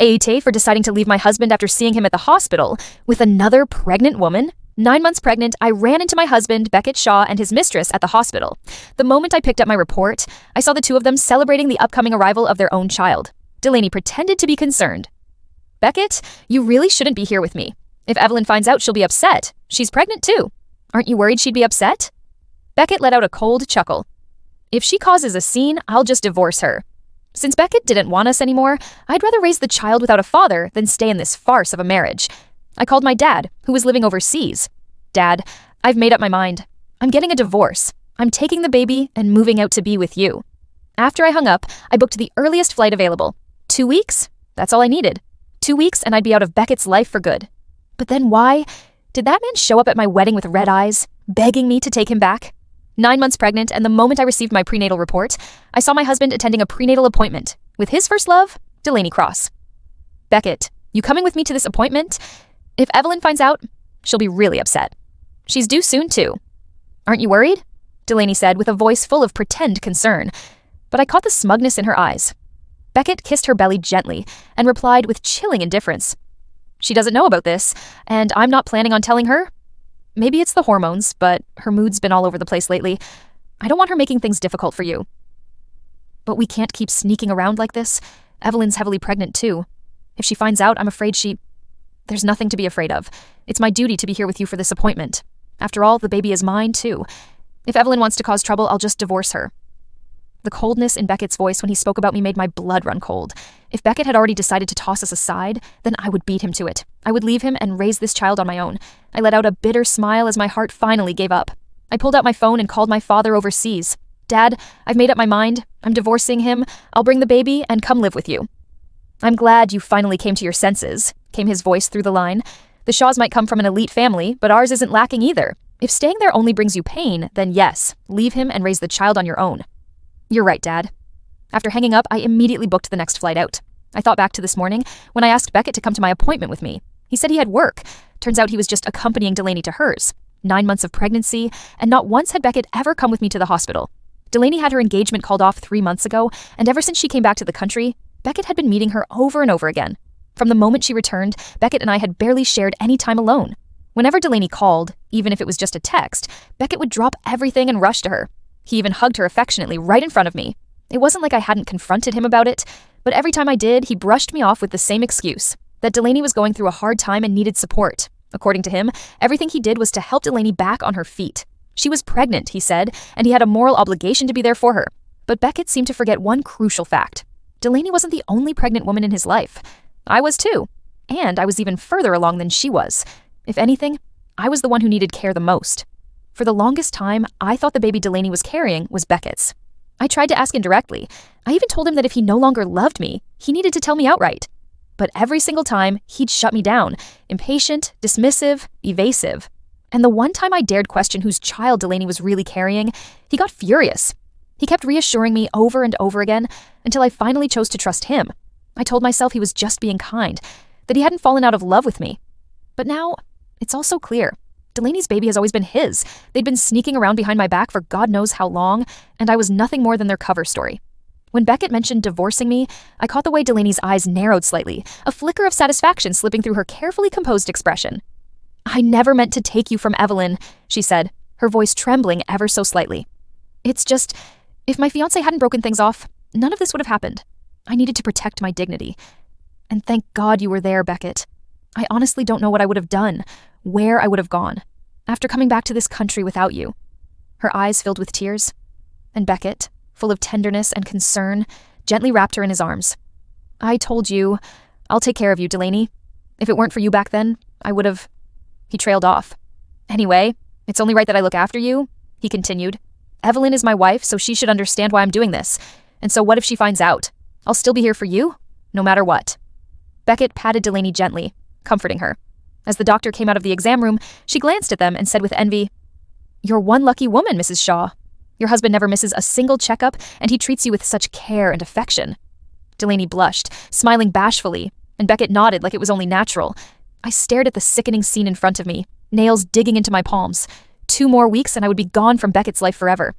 Aita for deciding to leave my husband after seeing him at the hospital with another pregnant woman. 9 months pregnant, I ran into my husband, Beckett Shaw, and his mistress at the hospital. The moment I picked up my report, I saw the two of them celebrating the upcoming arrival of their own child. Delaney pretended to be concerned. Beckett, you really shouldn't be here with me. If Evelyn finds out, she'll be upset. She's pregnant too. Aren't you worried she'd be upset? Beckett let out a cold chuckle. If she causes a scene, I'll just divorce her. Since Beckett didn't want us anymore, I'd rather raise the child without a father than stay in this farce of a marriage. I called my dad, who was living overseas. Dad, I've made up my mind. I'm getting a divorce. I'm taking the baby and moving out to be with you. After I hung up, I booked the earliest flight available. 2 weeks? That's all I needed. 2 weeks and I'd be out of Beckett's life for good. But then why? Did that man show up at my wedding with red eyes, begging me to take him back? 9 months pregnant, and the moment I received my prenatal report, I saw my husband attending a prenatal appointment with his first love, Delaney Cross. Beckett, you coming with me to this appointment? If Evelyn finds out, she'll be really upset. She's due soon, too. Aren't you worried? Delaney said with a voice full of pretend concern, but I caught the smugness in her eyes. Beckett kissed her belly gently and replied with chilling indifference. She doesn't know about this, and I'm not planning on telling her. Maybe it's the hormones, but her mood's been all over the place lately. I don't want her making things difficult for you. But we can't keep sneaking around like this. Evelyn's heavily pregnant, too. If she finds out, I'm afraid There's nothing to be afraid of. It's my duty to be here with you for this appointment. After all, the baby is mine, too. If Evelyn wants to cause trouble, I'll just divorce her. The coldness in Beckett's voice when he spoke about me made my blood run cold. If Beckett had already decided to toss us aside, then I would beat him to it. I would leave him and raise this child on my own. I let out a bitter smile as my heart finally gave up. I pulled out my phone and called my father overseas. Dad, I've made up my mind. I'm divorcing him. I'll bring the baby and come live with you. I'm glad you finally came to your senses, came his voice through the line. The Shaws might come from an elite family, but ours isn't lacking either. If staying there only brings you pain, then yes, leave him and raise the child on your own. You're right, Dad. After hanging up, I immediately booked the next flight out. I thought back to this morning when I asked Beckett to come to my appointment with me. He said he had work. Turns out he was just accompanying Delaney to hers. 9 months of pregnancy, and not once had Beckett ever come with me to the hospital. Delaney had her engagement called off 3 months ago, and ever since she came back to the country, Beckett had been meeting her over and over again. From the moment she returned, Beckett and I had barely shared any time alone. Whenever Delaney called, even if it was just a text, Beckett would drop everything and rush to her. He even hugged her affectionately right in front of me. It wasn't like I hadn't confronted him about it, but every time I did, he brushed me off with the same excuse, that Delaney was going through a hard time and needed support. According to him, everything he did was to help Delaney back on her feet. She was pregnant, he said, and he had a moral obligation to be there for her. But Beckett seemed to forget one crucial fact. Delaney wasn't the only pregnant woman in his life. I was too. And I was even further along than she was. If anything, I was the one who needed care the most. For the longest time, I thought the baby Delaney was carrying was Beckett's. I tried to ask indirectly. I even told him that if he no longer loved me, he needed to tell me outright. But every single time, he'd shut me down, impatient, dismissive, evasive. And the one time I dared question whose child Delaney was really carrying, he got furious. He kept reassuring me over and over again until I finally chose to trust him. I told myself he was just being kind, that he hadn't fallen out of love with me. But now, it's all so clear. Delaney's baby has always been his. They'd been sneaking around behind my back for God knows how long, and I was nothing more than their cover story. When Beckett mentioned divorcing me, I caught the way Delaney's eyes narrowed slightly, a flicker of satisfaction slipping through her carefully composed expression. I never meant to take you from Evelyn, she said, her voice trembling ever so slightly. It's just, if my fiancé hadn't broken things off, none of this would have happened. I needed to protect my dignity. And thank God you were there, Beckett. I honestly don't know what I would have done, where I would have gone, after coming back to this country without you. Her eyes filled with tears, and Beckett, full of tenderness and concern, gently wrapped her in his arms. I told you, I'll take care of you, Delaney. If it weren't for you back then, I would have... He trailed off. Anyway, it's only right that I look after you, he continued. Evelyn is my wife, so she should understand why I'm doing this. And so what if she finds out? I'll still be here for you, no matter what. Beckett patted Delaney gently, comforting her. As the doctor came out of the exam room, she glanced at them and said with envy, You're one lucky woman, Mrs. Shaw. Your husband never misses a single checkup, and he treats you with such care and affection. Delaney blushed, smiling bashfully, and Beckett nodded like it was only natural. I stared at the sickening scene in front of me, nails digging into my palms. 2 more weeks and I would be gone from Beckett's life forever.